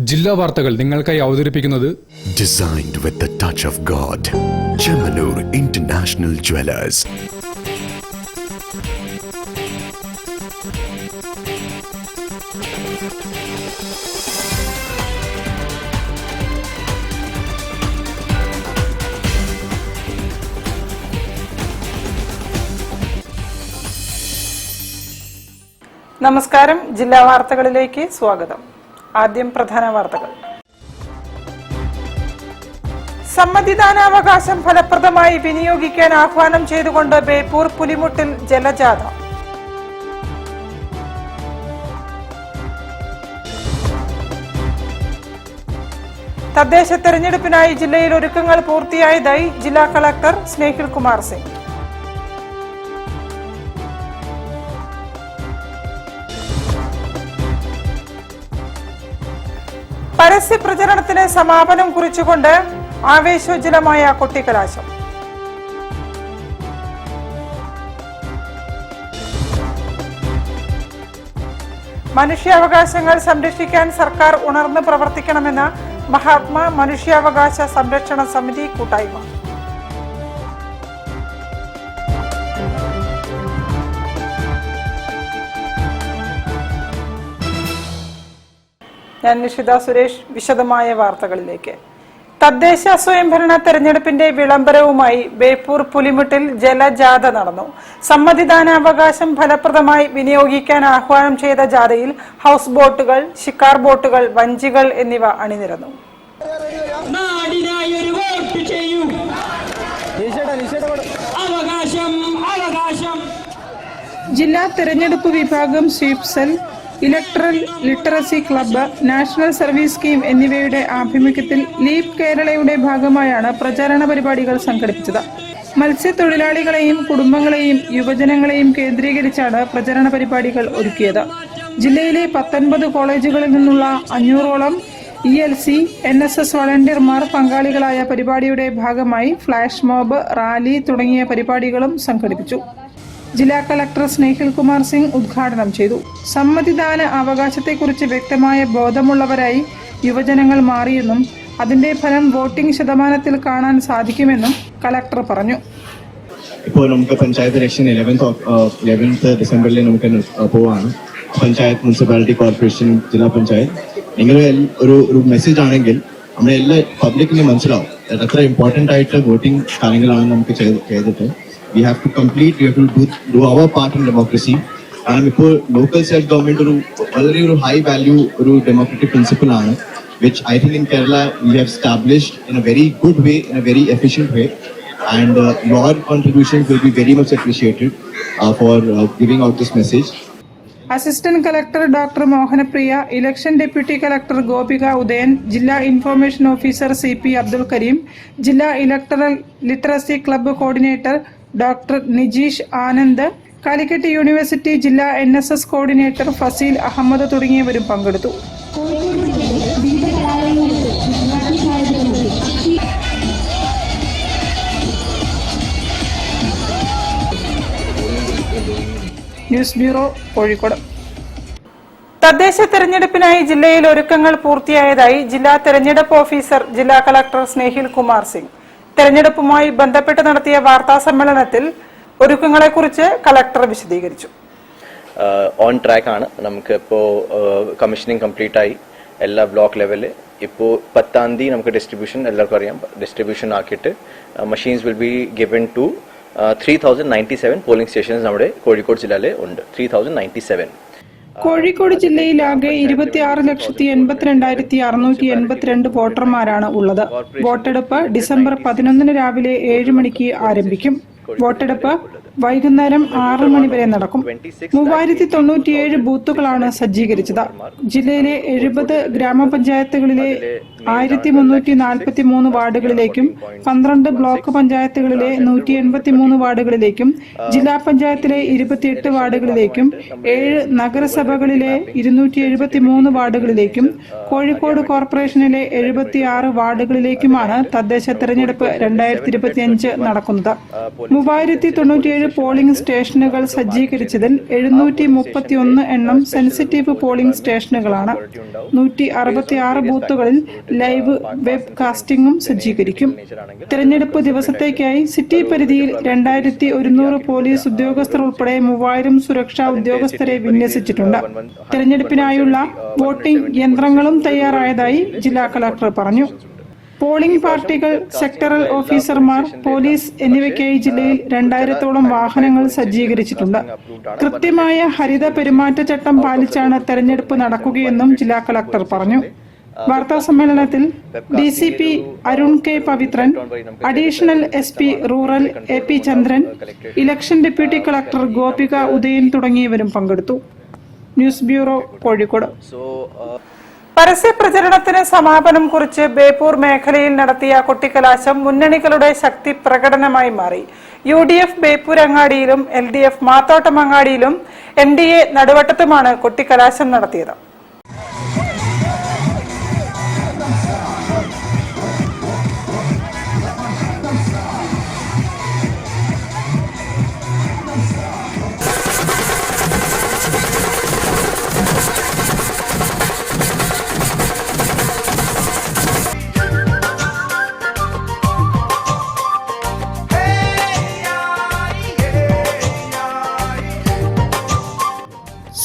ജില്ലാ വാർത്തകൾ നിങ്ങൾക്കായി അവതരിപ്പിക്കുന്നത് Designed with the touch of God. Chemanur International Jewelers. നമസ്കാരം. ജില്ലാ വാർത്തകളിലേക്ക് സ്വാഗതം. ആദ്യം പ്രധാന വാർത്തകൾ. സമ്മതിദാനാവകാശം ഫലപ്രദമായി വിനിയോഗിക്കാൻ ആഹ്വാനം ചെയ്തുകൊണ്ട് ബേപ്പൂർ പുലിമുട്ടിൽ ജലജാഥ. തദ്ദേശ തെരഞ്ഞെടുപ്പിനായി ജില്ലയിൽ ഒരുക്കങ്ങൾ പൂർത്തിയായതായി ജില്ലാ കളക്ടർ സ്നേഹിൽ കുമാർ സിംഗ്. പരസ്യ പ്രചരണത്തിന് സമാപനം കുറിച്ചുകൊണ്ട് ആവേശോജ്വലമായ കൊട്ടിക്കലാശം. മനുഷ്യാവകാശങ്ങൾ സംരക്ഷിക്കാൻ സർക്കാർ ഉണർന്ന് പ്രവർത്തിക്കണമെന്ന് മഹാത്മാ മനുഷ്യാവകാശ സംരക്ഷണ സമിതി കൂട്ടായ്മ. ഞാൻ നിഷിത സുരേഷ്. വിശദമായ വാർത്തകളിലേക്ക്. തദ്ദേശ സ്വയംഭരണ തെരഞ്ഞെടുപ്പിന്റെ വിളംബരവുമായി ബേപ്പൂർ പുലിമുട്ടിൽ ജലജാഥ നടന്നു. സമ്മതിദാനാവകാശം ഫലപ്രദമായി വിനിയോഗിക്കാൻ ആഹ്വാനം ചെയ്ത ജാഥയിൽ ഹൗസ് ബോട്ടുകൾ, ശിക്കാർ ബോട്ടുകൾ, വഞ്ചികൾ എന്നിവ അണിനിരന്നു. ജില്ലാ തെരഞ്ഞെടുപ്പ് വിഭാഗം, sweep cell, electoral literacy club, national service scheme എന്നിവയുടെ ആഭിമുഖ്യത്തിൽ ലീപ് കേരളയുടെ ഭാഗമായാണ് പ്രചാരണ പരിപാടികൾ സംഘടിപ്പിച്ചത്. മത്സ്യത്തൊഴിലാളികളെയും കുടുംബങ്ങളെയും യുവജനങ്ങളെയും കേന്ദ്രീകരിച്ചാണ് പ്രചരണ പരിപാടികൾ ഒരുക്കിയത്. ജില്ലയിലെ 19 കോളേജുകളിൽ നിന്നുള്ള 500ഓളം ELC, NSS വളണ്ടിയർമാർ പങ്കാളികളായ പരിപാടിയുടെ ഭാഗമായി ഫ്ലാഷ് മോബ്, റാലി തുടങ്ങിയ പരിപാടികളും സംഘടിപ്പിച്ചു. ജില്ലാ കളക്ടർ സ്നേഹിൽ കുമാർ സിംഗ് ഉദ്ഘാടനം ചെയ്തു. സമ്മതിദാന അവകാശത്തെക്കുറിച്ച് വ്യക്തമായ ബോധമുള്ളവരായി യുവജനങ്ങൾ മാറിയെന്നും അതിന്റെ ഫലം വോട്ടിംഗ് ശതമാനത്തിൽ കാണാൻ സാധിക്കുമെന്നും കളക്ടർ പറഞ്ഞു. ഇപ്പോൾ നമുക്ക് പഞ്ചായത്ത് ഇലക്ഷൻ 11th ഡിസംബറിൽ നമുക്ക് പോവാണ്. പഞ്ചായത്ത്, മുനിസിപ്പാലിറ്റി, കോർപ്പറേഷൻ, ജില്ലാ പഞ്ചായത്ത് ഇങ്ങനെ ഒരു മെസ്സേജ് ആണെങ്കിൽ നമ്മുടെ എല്ലാ പബ്ലിക്കിന് മനസ്സിലാവും എത്ര ഇമ്പോർട്ടൻ്റ് ആയിട്ട് വോട്ടിംഗ് കാര്യങ്ങളാണ് നമുക്ക് ചെയ്തിട്ട്. We have to do our part in democracy. And ഇപ്പോൾ local self government ഒരു high value ഒരു democratic principle ആണ്, which I think in Kerala we have established in a very good way, in a very efficient way. And your contributions will be very much appreciated for giving out this message. Assistant collector doctor Mohanapriya, election deputy collector Gopika Udayan, ജില്ലാ information officer CP Abdul Kareem, ജില്ലാ electoral literacy club coordinator doctor Nijeesh Anand, Calicut university ജില്ലാ NSS coordinator Faseel Ahammed തുടങ്ങിയവരും പങ്കെടുത്തു. News bureau, Kozhikode. തദ്ദേശ തെരഞ്ഞെടുപ്പിനായി ജില്ലയിൽ ഒരുക്കങ്ങൾ പൂർത്തിയായതായി ജില്ലാ തെരഞ്ഞെടുപ്പ് ഓഫീസർ ജില്ലാ കളക്ടർ സ്നേഹിൽ കുമാർ സിംഗ്. തെരഞ്ഞെടുപ്പുമായി ബന്ധപ്പെട്ട് നടത്തിയ വാർത്താ സമ്മേളനത്തിൽ ഒരുക്കങ്ങളെക്കുറിച്ച് കളക്ടർ വിശദീകരിച്ചു. ഓൺ ട്രാക്ക് ആണ്. നമുക്ക് ഇപ്പോൾ കമ്മീഷനിങ് കംപ്ലീറ്റ് ആയി. എല്ലാ ബ്ലോക്ക് ലെവലിൽ ഇപ്പോൾ 10ാം തീയതി നമുക്ക് ഡിസ്ട്രിബ്യൂഷൻ, എല്ലാവർക്കും അറിയാം, ഡിസ്ട്രിബ്യൂഷൻ ആക്കിയിട്ട് machines will be given to 3097 polling stations നമ്മുടെ കോഴിക്കോട് ജില്ലയിൽ ഉണ്ട്. 3097. കോഴിക്കോട് ജില്ലയിൽ ആകെ 26,82,682 വോട്ടർമാരാണ് ഉള്ളത്. വോട്ടെടുപ്പ് ഡിസംബർ 11 രാവിലെ 7 മണിക്ക് ആരംഭിക്കും. വോട്ടെടുപ്പ് വൈകുന്നേരം 6 മണി വരെ നടക്കും. 3097 ബൂത്തുകളാണ് സജ്ജീകരിച്ചത്. ജില്ലയിലെ 70 ഗ്രാമപഞ്ചായത്തുകളിലെ 1343 വാർഡുകളിലേക്കും 12 ബ്ലോക്ക് പഞ്ചായത്തുകളിലെ 183 വാർഡുകളിലേക്കും ജില്ലാ പഞ്ചായത്തിലെ 28 വാർഡുകളിലേക്കും 7 നഗരസഭകളിലെ 273 വാർഡുകളിലേക്കും കോഴിക്കോട് കോർപ്പറേഷനിലെ 76 വാർഡുകളിലേക്കുമാണ് തദ്ദേശ തെരഞ്ഞെടുപ്പ് 2025 നടക്കുന്നത്. 3097 പോളിംഗ് സ്റ്റേഷനുകൾ സജ്ജീകരിച്ചതിൽ 731 എണ്ണം സെൻസിറ്റീവ് പോളിംഗ് സ്റ്റേഷനുകളാണ്. 166 ബൂത്തുകളിൽ ലൈവ് വെബ് കാസ്റ്റിംഗും സജ്ജീകരിക്കും. തെരഞ്ഞെടുപ്പ് ദിവസത്തേക്കായി സിറ്റി പരിധിയിൽ 2100 പോലീസ് ഉദ്യോഗസ്ഥർ ഉൾപ്പെടെ 3000 സുരക്ഷാ ഉദ്യോഗസ്ഥരെ വിന്യസിച്ചിട്ടുണ്ട്. തെരഞ്ഞെടുപ്പിനായുള്ള വോട്ടിംഗ് യന്ത്രങ്ങളും തയ്യാറായതായി ജില്ലാ കളക്ടർ പറഞ്ഞു. പോളിംഗ് പാർട്ടികൾ, സെക്ടറൽ ഓഫീസർമാർ, പോലീസ് എന്നിവയ്ക്കായി ജില്ലയിൽ 2000-ഓളം വാഹനങ്ങൾ സജ്ജീകരിച്ചിട്ടുണ്ട്. കൃത്യമായ ഹരിത പെരുമാറ്റച്ചട്ടം പാലിച്ചാണ് തെരഞ്ഞെടുപ്പ് നടക്കുകയെന്നും ജില്ലാ കളക്ടർ പറഞ്ഞു. വാർത്താ സമ്മേളനത്തിൽ DCP Arun K Pavithran, additional SP rural AP Chandran, election deputy collector Gopika Udayan തുടങ്ങിയവരും പങ്കെടുത്തു. News bureau, Kozhikode. പരസ്യ പ്രചരണത്തിന് സമാപനം കുറിച്ച് ബേപ്പൂർ മേഖലയിൽ നടത്തിയ കൊട്ടിക്കലാശം മുന്നണികളുടെ ശക്തി പ്രകടനമായി മാറി. UDF Beypore അങ്ങാടിയിലും LDF Mathottam അങ്ങാടിയിലും NDA നടുവട്ടത്തുമാണ് കൊട്ടിക്കലാശം നടത്തിയത്.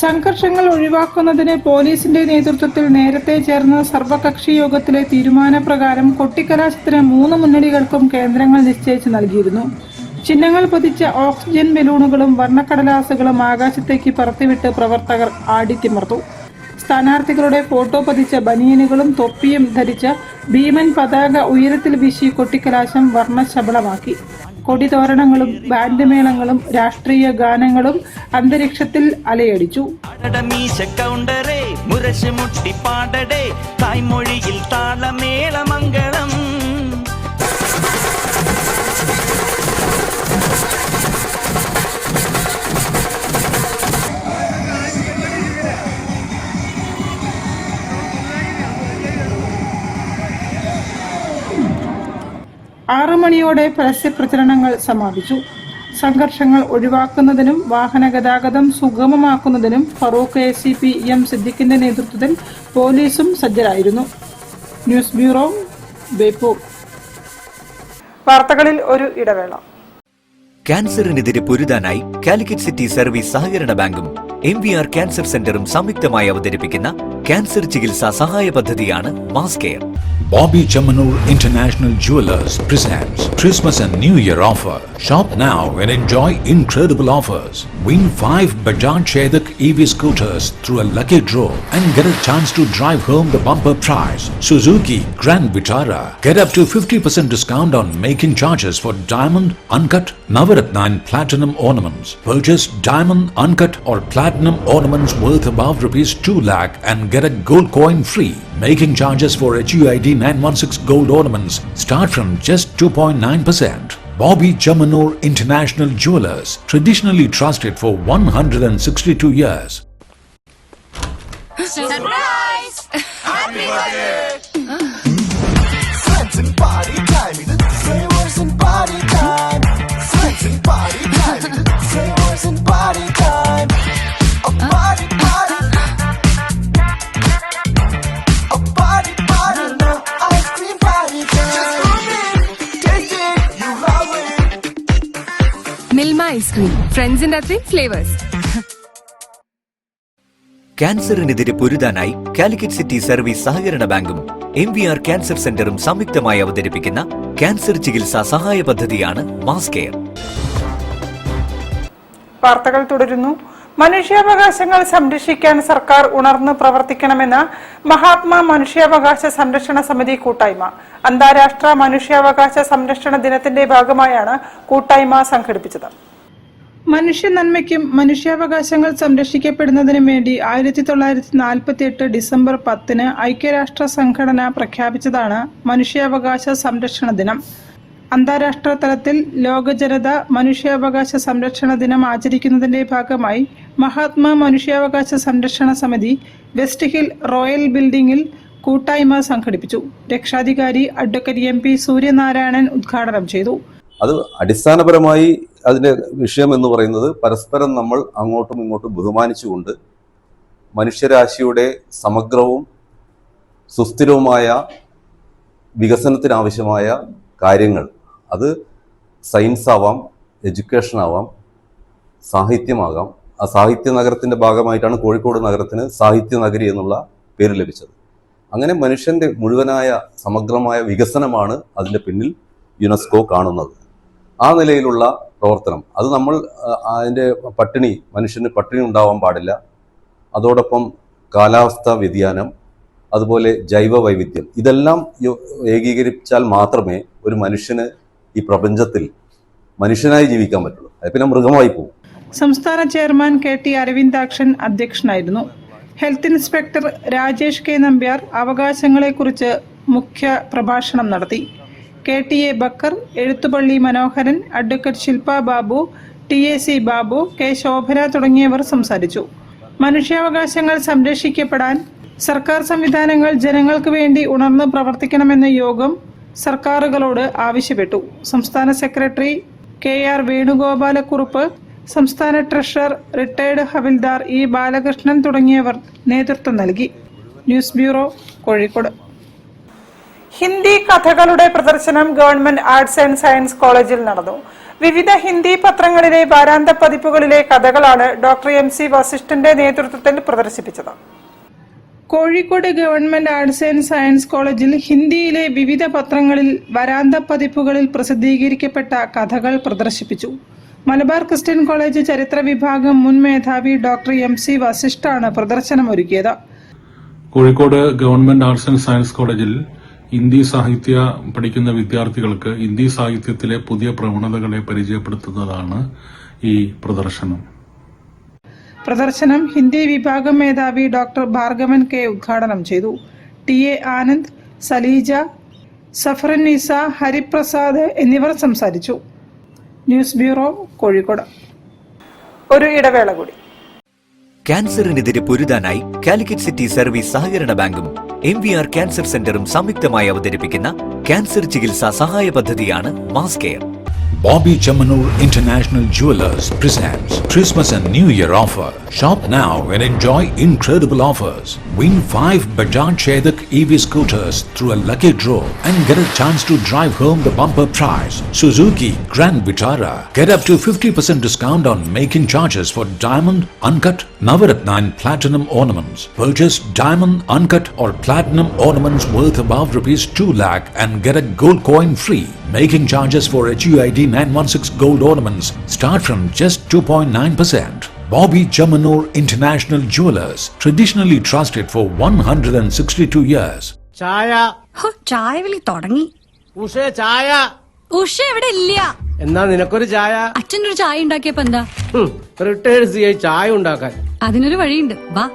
സംഘർഷങ്ങൾ ഒഴിവാക്കുന്നതിന് പോലീസിന്റെ നേതൃത്വത്തിൽ നേരത്തെ ചേർന്ന സർവകക്ഷി യോഗത്തിലെ തീരുമാനപ്രകാരം കൊട്ടിക്കലാശത്തിന് 3 മുന്നണികൾക്കും കേന്ദ്രങ്ങൾ നിശ്ചയിച്ച് നൽകിയിരുന്നു. ചിഹ്നങ്ങൾ പതിച്ച ഓക്സിജൻ ബലൂണുകളും വർണ്ണക്കടലാസുകളും ആകാശത്തേക്ക് പറത്തിവിട്ട് പ്രവർത്തകർ ആടിത്തിമർത്തു. സ്ഥാനാർത്ഥികളുടെ ഫോട്ടോ പതിച്ച ബനിയനുകളും തൊപ്പിയും ധരിച്ച ഭീമൻ പതാക ഉയരത്തിൽ വീശി കൊട്ടിക്കലാശം വർണ്ണശബളമാക്കി. കൊടിതോരണങ്ങളും ബാൻഡ് മേളങ്ങളും രാഷ്ട്രീയ ഗാനങ്ങളും അന്തരീക്ഷത്തിൽ അലയടിച്ചു. ആറ് മണിയോടെ പരസ്യ പ്രചരണങ്ങൾ സമാപിച്ചു. സംഘർഷങ്ങൾ ഒഴിവാക്കുന്നതിനും വാഹന ഗതാഗതം സുഗമമാക്കുന്നതിനും ഫറൂഖ് ACP M സിദ്ദിഖിന്റെ നേതൃത്വത്തിൽ പോലീസും സജ്ജരായിരുന്നു. News bureau, Beypore. വാർത്തകളിൽ ഒരു ഇടവേള. ക്യാൻസറിനെതിരെ പൊരുതാനായി കാലിക്കറ്റ് സിറ്റി സർവീസ് സഹകരണ ബാങ്കും MVR ക്യാൻസർ സെന്ററും സംയുക്തമായി അവതരിപ്പിക്കുന്ന ക്യാൻസർ ചികിത്സാ സഹായ പദ്ധതിയാണ് mass care. Bobby Chamanur International Jewelers presents Christmas and New Year offer. Shop now and enjoy incredible offers. Win 5 Bajaj Chetak EV scooters through a lucky draw and get a chance to drive home the bumper prize. Suzuki Grand Vitara. Get up to 50% discount on making charges for diamond, uncut, Navaratna and platinum ornaments. Purchase diamond, uncut or platinum ornaments worth above ₹2 lakh and get a gold coin free. Making charges for HUID 916 gold ornaments start from just 2.9%. Bobby Chamanur International Jewelers, traditionally trusted for 162 years. Surprise! Happy birthday! Friends and party time, flavors and party time. Friends and party time, flavors and party time. A party party. A party party, no ice cream party time. Just come in, taste it, you love it. Milma ice cream, friends and other flavors. ക്യാൻസറിനെതിരെ പൊരുതാനായി Calicut city service സഹകരണ ബാങ്കും MVR cancer സെന്ററും സംയുക്തമായി അവതരിപ്പിക്കുന്ന cancer ചികിത്സാ സഹായ പദ്ധതിയാണ് മാസ് കെയർ. വാർത്തകൾ തുടരുന്നു. മനുഷ്യാവകാശങ്ങൾ സംരക്ഷിക്കാൻ സർക്കാർ ഉണർന്ന് പ്രവർത്തിക്കണമെന്ന് മഹാത്മാ മനുഷ്യാവകാശ സംരക്ഷണ സമിതി കൂട്ടായ്മ. അന്താരാഷ്ട്ര മനുഷ്യാവകാശ സംരക്ഷണ ദിനത്തിന്റെ ഭാഗമായാണ് കൂട്ടായ്മ സംഘടിപ്പിച്ചത്. മനുഷ്യ നന്മയ്ക്കും മനുഷ്യാവകാശങ്ങൾ സംരക്ഷിക്കപ്പെടുന്നതിനും വേണ്ടി 1948 ഡിസംബർ 10 ഐക്യരാഷ്ട്ര സംഘടന പ്രഖ്യാപിച്ചതാണ് മനുഷ്യാവകാശ സംരക്ഷണ ദിനം. അന്താരാഷ്ട്ര തലത്തിൽ ലോക ജനത മനുഷ്യാവകാശ സംരക്ഷണ ദിനം ആചരിക്കുന്നതിന്റെ ഭാഗമായി മഹാത്മാ മനുഷ്യാവകാശ സംരക്ഷണ സമിതി വെസ്റ്റ് ഹിൽ റോയൽ ബിൽഡിംഗിൽ കൂട്ടായ്മ സംഘടിപ്പിച്ചു. രക്ഷാധികാരി അഡ്വക്കേറ്റ് MP സൂര്യനാരായണൻ ഉദ്ഘാടനം ചെയ്തു. അത് അടിസ്ഥാനപരമായി അതിൻ്റെ വിഷയം എന്ന് പറയുന്നത് പരസ്പരം നമ്മൾ അങ്ങോട്ടും ഇങ്ങോട്ടും ബഹുമാനിച്ചുകൊണ്ട് മനുഷ്യരാശിയുടെ സമഗ്രവും സുസ്ഥിരവുമായ വികസനത്തിനാവശ്യമായ കാര്യങ്ങൾ, അത് സയൻസ് ആവാം, എഡ്യൂക്കേഷൻ ആവാം, സാഹിത്യമാകാം. ആ സാഹിത്യ നഗരത്തിൻ്റെ ഭാഗമായിട്ടാണ് കോഴിക്കോട് നഗരത്തിന് സാഹിത്യ നഗരി എന്നുള്ള പേര് ലഭിച്ചത്. അങ്ങനെ മനുഷ്യൻ്റെ മുഴുവനായ സമഗ്രമായ വികസനമാണ് അതിൻ്റെ പിന്നിൽ യുനെസ്കോ കാണുന്നത്. ആ നിലയിലുള്ള പ്രവർത്തനം, അത് നമ്മൾ അതിൻ്റെ മനുഷ്യന് പട്ടിണി ഉണ്ടാവാൻ പാടില്ല. അതോടൊപ്പം കാലാവസ്ഥാ വ്യതിയാനം, അതുപോലെ ജൈവ വൈവിധ്യം, ഇതെല്ലാം ഏകീകരിച്ചാൽ മാത്രമേ ഒരു മനുഷ്യന് ഈ പ്രപഞ്ചത്തിൽ മനുഷ്യനായി ജീവിക്കാൻ പറ്റുള്ളൂ. അത് പിന്നെ മൃഗമായി പോകും. സംസ്ഥാന ചെയർമാൻ KT അരവിന്ദാക്ഷൻ അധ്യക്ഷനായിരുന്നു. Health inspector Rajesh K Nambiar അവകാശങ്ങളെക്കുറിച്ച് മുഖ്യ പ്രഭാഷണം നടത്തി. KTA Bakkar, Ezhuthupalli Manoharan, advocate Shilpa Babu, TAC Babu, K Shobhana തുടങ്ങിയവർ സംസാരിച്ചു. മനുഷ്യാവകാശങ്ങൾ സംരക്ഷിക്കപ്പെടാൻ സർക്കാർ സംവിധാനങ്ങൾ ജനങ്ങൾക്ക് വേണ്ടി ഉണർന്ന് പ്രവർത്തിക്കണമെന്ന യോഗം സർക്കാരുകളോട് ആവശ്യപ്പെട്ടു. സംസ്ഥാന സെക്രട്ടറി KR വേണുഗോപാലക്കുറുപ്പ്, സംസ്ഥാന ട്രഷറർ റിട്ടയർഡ് ഹവിൽദാർ E ബാലകൃഷ്ണൻ തുടങ്ങിയവർ നേതൃത്വം നൽകി. News bureau, Kozhikode. ഹിന്ദി കഥകളുടെ പ്രദർശനം ഗവൺമെന്റ് ആർട്സ് ആൻഡ് സയൻസ് കോളേജിൽ നടന്നു. വിവിധ ഹിന്ദി പത്രങ്ങളിലെ വാരാന്ത പതിപ്പുകളിലെ കഥകളാണ് ഡോക്ടർ MC വസിഷ്ഠന്റെ നേതൃത്വത്തിൽ പ്രദർശിപ്പിച്ചത്. Kozhikode government arts and science കോളേജിൽ ഹിന്ദിയിലെ വിവിധ പത്രങ്ങളിൽ വരാന്ത പതിപ്പുകളിൽ പ്രസിദ്ധീകരിക്കപ്പെട്ട കഥകൾ പ്രദർശിപ്പിച്ചു. മലബാർ ക്രിസ്ത്യൻ കോളേജ് ചരിത്ര വിഭാഗം മുൻ മേധാവി ഡോക്ടർ MC വസിഷ്ഠാണ് പ്രദർശനമൊരുക്കിയത്. Kozhikode government arts and science കോളേജിൽ ഹിന്ദി സാഹിത്യ പഠിക്കുന്ന വിദ്യാർത്ഥികൾക്ക് ഹിന്ദി സാഹിത്യത്തിലെ പുതിയ പ്രവണതകളെ പരിചയപ്പെടുത്തുന്നതാണ് ഈ പ്രദർശനം. പ്രദർശനം ഹിന്ദി വിഭാഗം മേധാവി ഡോക്ടർ ഭാർഗവൻ K ഉദ്ഘാടനം ചെയ്തു. TA ആനന്ദ്, സലീജ, സഫറുന്നിസ, ഹരിപ്രസാദ് എന്നിവർ സംസാരിച്ചു. News bureau, Kozhikode. ഒരു ഇടവേള കൂടി. ക്യാൻസറിനെതിരെ പൊരുതാനായി കാലിക്കറ്റ് സിറ്റി സർവീസ് സഹകരണ ബാങ്കും MVR ക്യാൻസർ സെന്ററും സംയുക്തമായി അവതരിപ്പിക്കുന്ന ക്യാൻസർ ചികിത്സാ സഹായ പദ്ധതിയാണ് mass care. Bobby Chamanur International Jewelers presents Christmas and New Year offer. Shop now and enjoy incredible offers. Win 5 Bajaj Chetak EV scooters through a lucky draw and get a chance to drive home the bumper prize. Suzuki Grand Vitara. Get up to 50% discount on making charges for diamond, uncut, Navaratna and platinum ornaments. Purchase diamond, uncut or platinum ornaments worth above rupees 2 lakh and get a gold coin free. Making charges for HUID 916 gold ornaments start from just 2.9%. Bobby Chamanur International Jewelers, traditionally trusted for 162 years. ചായ വിളി തുടങ്ങി. ചായ ഉഷ എവിടെ ഇല്ല. എന്നാ നിനക്കൊരു ചായ. അച്ഛനൊരു ചായ ഉണ്ടാക്കിയപ്പോ എന്താ? റിട്ടയർഡ് CI ചായ ഉണ്ടാക്കാൻ. അതിനൊരു വഴിയുണ്ട്, വാ.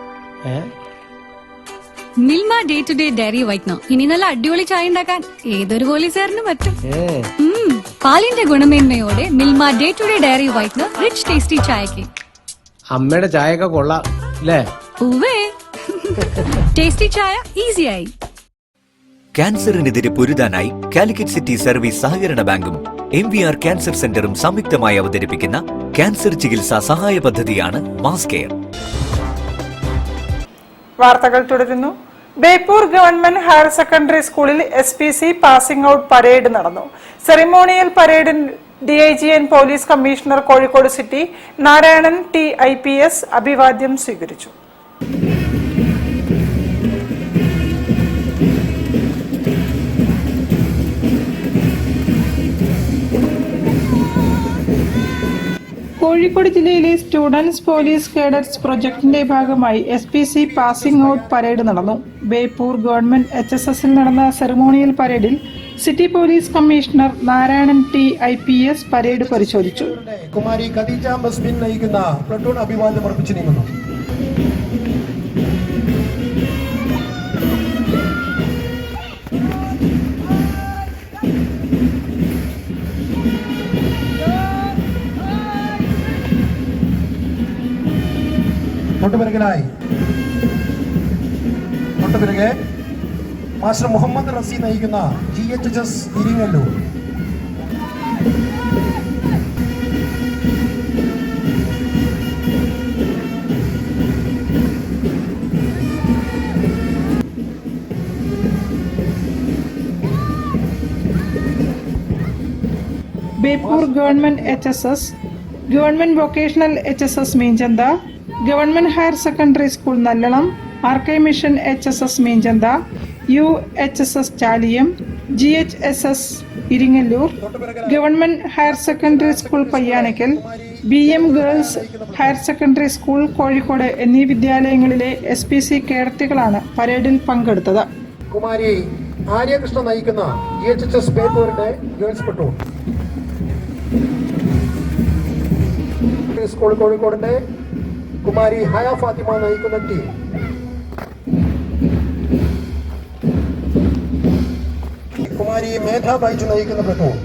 Milma day to day dairy whitener. ഇനി നല്ല അടിപൊളി ചായ ഉണ്ടാക്കാൻ ഏതൊരു പോലീസുകാരനും പറ്റും. പാലിന്റെ ഗുണമേന്മയോടെ Milma day to day dairy whitener rich tasty ചായക്ക്. അമ്മയുടെ ചായയൊക്കെ കൊള്ളാം അല്ലേ? ടേസ്റ്റി ചായ ഈസിയായി. ക്യാൻസറിനെതിരെ പൊരുതാനായി കാലിക്കറ്റ് സിറ്റി സർവീസ് സഹകരണ ബാങ്കും MVR ക്യാൻസർ സെന്ററും സംയുക്തമായി അവതരിപ്പിക്കുന്ന ക്യാൻസർ ചികിത്സാ സഹായ പദ്ധതിയാണ് മാസ് കെയർ. വാർത്തകൾ തുടരുന്നു. ബേപ്പൂർ ഗവൺമെന്റ് ഹയർ സെക്കൻഡറി സ്കൂളിൽ SPC പാസിംഗ് ഔട്ട് പരേഡ് നടന്നു. സെറിമോണിയൽ പരേഡിൽ DIGN police commissioner Kozhikode city Narayanan T IPS അഭിവാദ്യം സ്വീകരിച്ചു. കോഴിക്കോട് ജില്ലയിലെ സ്റ്റുഡൻസ് പോലീസ് കേഡറ്റ്സ് പ്രൊജക്ടിന്റെ ഭാഗമായി SPC പാസിംഗ് ഔട്ട് പരേഡ് നടന്നു. ബേപ്പൂർ ഗവൺമെന്റ് HSSൽ നടന്ന സെറിമോണിയൽ പരേഡിൽ city police commissioner Narayanan T IPS parade പരിശോധിച്ചു. കുമാരി ഖദീജ ബസ്മിൻ നയിക്കുന്ന പ്ലട്ടൂൺ അഭിവാദ്യം അർപ്പിച്ചു നീങ്ങുന്നു. തൊട്ടുപിറകെ മാസ്റ്റർ മുഹമ്മദ് റസി നയിക്കുന്ന GHS Iringallur. Beypore government HSS, government vocational HSS Meenchanda, government higher secondary school Nallalam, RK mission HSS Meenchanda, UHSS Chaliyam, GHSS Iringallur, government higher secondary school Payyanakkal, BM girls higher secondary school Kozhikode എന്നീ വിദ്യാലയങ്ങളിലെ SPC കേഡറ്റുകളാണ് പരേഡിൽ പങ്കെടുത്തത്. കുമാരി ആര്യകൃഷ്ണ നയിക്കുന്ന GHS ബേപ്പൂരിന്റെ ഗേൾസ് പ്ലട്ടൂൺ, സ്കൂൾ കോഴിക്കോടിന്റെ കുമാരി ഹയ ഫാത്തിമ നയിക്കുന്ന ടീം, കുമാരി മേധ ബൈജു നയിക്കുന്ന platoon,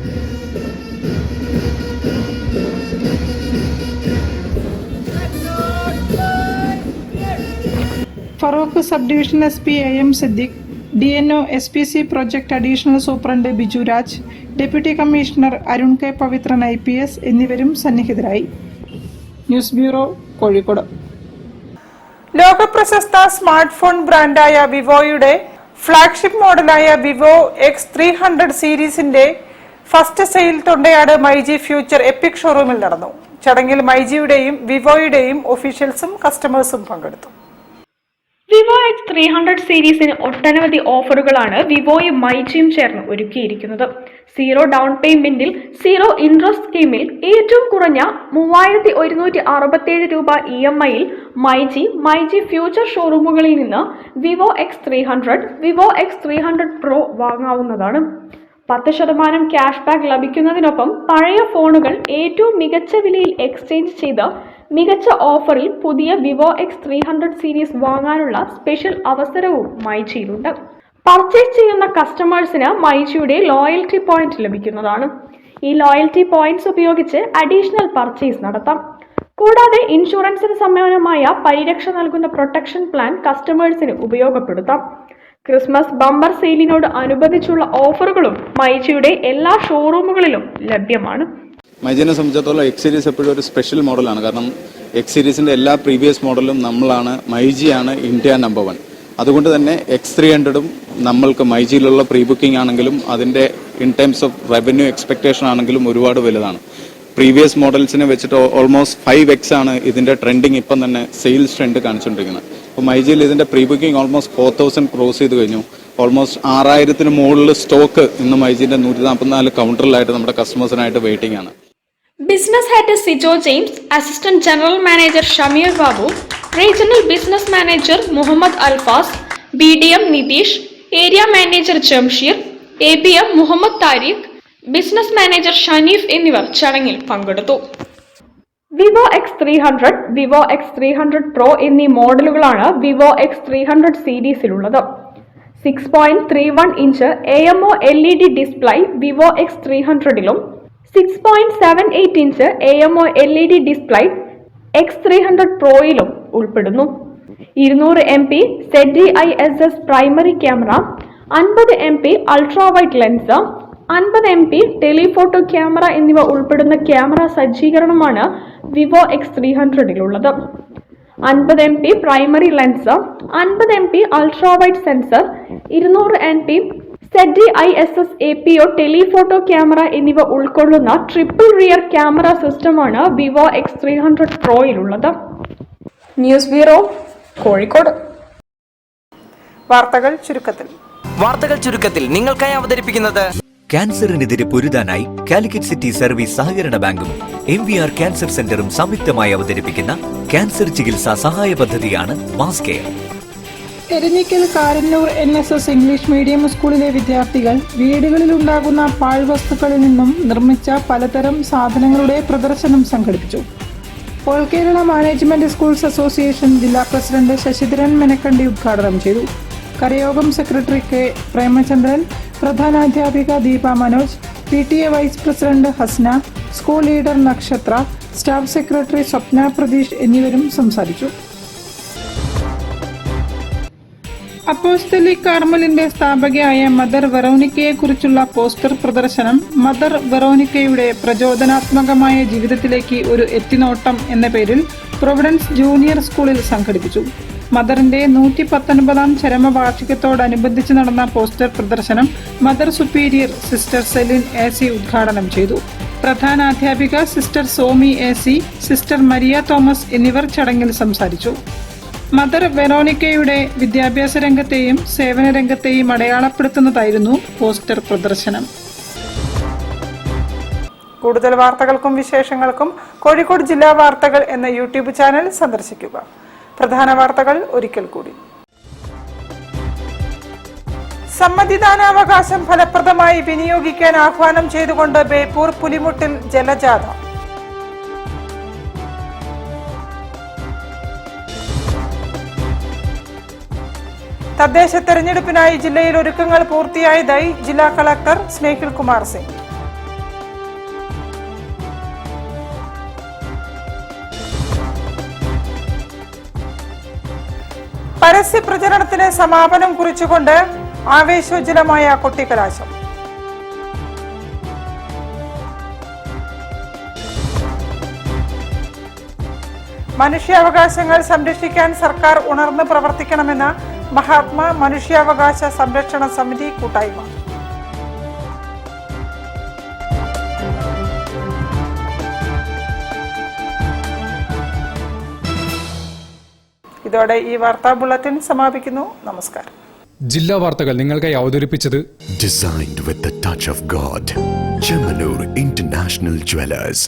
Farook sub division SP AM Siddique, DNO SPC project additional superintendent Biju Raj, deputy commissioner Arun K Pavithran IPS എന്നിവരും സന്നിഹിതരായി. News bureau, Kozhikode. ലോകപ്രശസ്ത സ്മാർട്ട് ഫോൺ ബ്രാൻഡായ വിവോയുടെ ഫ്ളാഗ്ഷിപ്പ് മോഡലായ വിവോ X300 സീരീസിന്റെ first sale Thondayad myG future epic ഷോറൂമിൽ നടന്നു. ചടങ്ങിൽ മൈജിയുടെയും വിവോയുടെയും ഒഫീഷ്യൽസും കസ്റ്റമേഴ്സും പങ്കെടുത്തു. വിവോ X300 സീരീസിന് ഒട്ടനവധി ഓഫറുകളാണ് വിവോയും മൈജിയും ചേർന്ന് ഒരുക്കിയിരിക്കുന്നത്. 0 ഡൗൺ പേയ്മെന്റിൽ 0 ഇൻട്രസ്റ്റ് സ്കീമിൽ ഏറ്റവും കുറഞ്ഞ 3167 രൂപ EMI-യിൽ മൈജി ഫ്യൂച്ചർ ഷോറൂമുകളിൽ നിന്ന് Vivo X300, Vivo X300 Pro വാങ്ങാവുന്നതാണ്. 10% ക്യാഷ് ബാക്ക് ലഭിക്കുന്നതിനൊപ്പം പഴയ ഫോണുകൾ ഏറ്റവും മികച്ച വിലയിൽ എക്സ്ചേഞ്ച് ചെയ്ത് മികച്ച ഓഫറിൽ പുതിയ വിവോ X300 സീരീസ് വാങ്ങാനുള്ള സ്പെഷ്യൽ അവസരവും മൈജിയിലുണ്ട്. പർച്ചേസ് ചെയ്യുന്ന കസ്റ്റമേഴ്സിന് മൈജിയുടെ ലോയൽറ്റി പോയിന്റ് ലഭിക്കുന്നതാണ്. ഈ ലോയൽറ്റി പോയിന്റ്സ് ഉപയോഗിച്ച് അഡീഷണൽ പർച്ചേസ് നടത്താം. കൂടാതെ ഇൻഷുറൻസിന് സമാനമായ പരിരക്ഷ നൽകുന്ന പ്രൊട്ടക്ഷൻ പ്ലാൻ കസ്റ്റമേഴ്സിന് ഉപയോഗപ്പെടുത്താം. ക്രിസ്മസ് ബമ്പർ സെയിലിനോട് അനുബന്ധിച്ചുള്ള ഓഫറുകളും മൈജിയുടെ എല്ലാ ഷോറൂമുകളിലും ലഭ്യമാണ്. മൈജിനെ സംബന്ധിച്ചിടത്തോളം X സീരീസ് എപ്പോഴും ഒരു സ്പെഷ്യൽ മോഡലാണ്. കാരണം X സീരീസിന്റെ എല്ലാ പ്രീവിയസ് മോഡലും നമ്മളാണ്, മൈജിയാണ് ഇന്ത്യ നമ്പർ 1. അതുകൊണ്ട് തന്നെ X300ഉം നമ്മൾക്ക് മൈജിയിലുള്ള പ്രീ ബുക്കിംഗ് ആണെങ്കിലും അതിന്റെ in terms of revenue expectation ആണെങ്കിലും ഒരുപാട് വലുതാണ്. പ്രീവിയസ് മോഡൽസിനെ വെച്ചിട്ട് ഓൾമോസ്റ്റ് 5x ആണ് ഇതിന്റെ ട്രെൻഡിങ് ഇപ്പം തന്നെ സെയിൽസ് ട്രെൻഡ് കാണിച്ചുകൊണ്ടിരിക്കുന്നത്. അപ്പോൾ മൈജിയിൽ ഇതിന്റെ പ്രീ ബുക്കിംഗ് ഓൾമോസ്റ്റ് 4000 ക്രോസ് ചെയ്ത് കഴിഞ്ഞു. ഓൾമോസ്റ്റ് 6000-ന് മുകളിൽ സ്റ്റോക്ക് ഇന്ന് മൈജിന്റെ 144 കൗണ്ടറിലായിട്ട് നമ്മുടെ കസ്റ്റമേഴ്സിനായിട്ട് വെയിറ്റിംഗ് ആണ്. Business head Sijo James, assistant general manager Shameer Babu, regional business manager Muhammad Alfas, BDM Nitheesh, area manager Jamsheer, ABM Muhammad Thariq, business manager Shaneef എന്നിവർ ചടങ്ങിൽ പങ്കെടുത്തു. Vivo X300, Vivo X300 Pro എന്നീ മോഡലുകളാണ് വിവോ X300 സീരീസിലുള്ളത്. 6.31 inch AMO LED display Vivo X300ലും 6.78 inch AMO LED display X300 Proയിലും ഉൾപ്പെടുന്നു. 200 MP ZDISS primary camera, 50 MP ultra wide lens, 50 MP telephoto camera എന്നിവ ഉൾപ്പെടുന്ന ക്യാമറ സജ്ജീകരണമാണ് വിവോ X300ലുള്ളത്. 50 MP primary lens, 50 MP ultra wide sensor, 200 MP ZDISS APO telephoto camera എന്നിവ ഉൾക്കൊള്ളുന്ന triple rear camera സിസ്റ്റമാണ് Vivo X300 Proയിലുള്ളത്. News bureau, Kozhikode. വാർത്തകൾ ചുരുക്കത്തിൽ നിങ്ങൾക്കായി അവതരിപ്പിക്കുന്നത് ക്യാൻസറിനെതിരെ പൊരുതാനായി കാലിക്കറ്റ് സിറ്റി സർവീസ് സഹകരണ ബാങ്കും MVR ക്യാൻസർ സെന്ററും സംയുക്തമായി അവതരിപ്പിക്കുന്ന ക്യാൻസർ ചികിത്സാ സഹായ പദ്ധതിയാണ് mass care. Eranhikkal Karannur NSS English medium സ്കൂളിലെ വിദ്യാർത്ഥികൾ വീടുകളിലുണ്ടാകുന്ന പാഴ്വസ്തുക്കളിൽ നിന്നും നിർമ്മിച്ച പലതരം സാധനങ്ങളുടെ പ്രദർശനം സംഘടിപ്പിച്ചു. All Kerala management schools association ജില്ലാ പ്രസിഡന്റ് ശശിധരൻ മെനക്കണ്ടി ഉദ്ഘാടനം ചെയ്തു. കരയോഗം സെക്രട്ടറി K പ്രേമചന്ദ്രൻ, പ്രധാനാധ്യാപിക Deepa Manoj, PTA vice president Hasna, school leader Nakshatra, staff secretary Swapna Pratheesh എന്നിവരും സംസാരിച്ചു. അപ്പോസ്തലിക് കാർമലിന്റെ സ്ഥാപകയായ മദർ വെറോനിക്കയെക്കുറിച്ചുള്ള പോസ്റ്റർ പ്രദർശനം മദർ വെറോനിക്കയുടെ പ്രചോദനാത്മകമായ ജീവിതത്തിലേക്ക് ഒരു എത്തിനോട്ടം എന്ന പേരിൽ പ്രൊവിഡൻസ് ജൂനിയർ സ്കൂളിൽ സംഘടിപ്പിച്ചു. മദറിന്റെ 119-ാം ചരമവാർഷികത്തോടനുബന്ധിച്ച് നടന്ന പോസ്റ്റർ പ്രദർശനം mother superior sister Celine AC ഉദ്ഘാടനം ചെയ്തു. പ്രധാനാധ്യാപിക sister Somy AC, sister Maria Thomas എന്നിവർ ചടങ്ങിൽ സംസാരിച്ചു. മദർ വെറോണിക്കയുടെ വിദ്യാഭ്യാസ രംഗത്തെയും സേവന രംഗത്തെയും അടയാളപ്പെടുത്തുന്നതായിരുന്നു പോസ്റ്റർ പ്രദർശനം. കൂടുതൽ വാർത്തകൾക്കും വിശേഷങ്ങൾക്കും കോഴിക്കോട് ജില്ലാ വാർത്തകൾ എന്ന യൂട്യൂബ് ചാനൽ സന്ദർശിക്കുക. പ്രധാന വാർത്തകൾ ഒരിക്കൽ കൂടി. സമ്മതിദാനാവകാശം ഫലപ്രദമായി വിനിയോഗിക്കാൻ ആഹ്വാനം ചെയ്തുകൊണ്ട് ബേപ്പൂർ പുലിമുട്ടിൽ ജലജാഥ. തദ്ദേശ തെരഞ്ഞെടുപ്പിനായി ജില്ലയിൽ ഒരുക്കങ്ങൾ പൂർത്തിയായതായി ജില്ലാ കളക്ടർ സ്നേഹിൽ കുമാർ സിംഗ്. പരസ്യ പ്രചരണത്തിന് സമാപനം കുറിച്ചുകൊണ്ട് ആവേശോജ്വലമായ കൊട്ടിക്കലാശം. മനുഷ്യാവകാശങ്ങൾ സംരക്ഷിക്കാൻ സർക്കാർ ഉണർന്ന് പ്രവർത്തിക്കണമെന്ന് മഹാത്മാ മനുഷ്യാവകാശ സംരക്ഷണ സമിതി കൂട്ടായ്മ. ഇതോടെ ഈ വാർത്താ ബുള്ളറ്റിൻ സമാപിക്കുന്നു. നമസ്കാരം. ജില്ലാ വാർത്തകൾ നിങ്ങൾക്കായി അവതരിപ്പിച്ചത് Designed with the touch of God. Chemanur International Jewelers.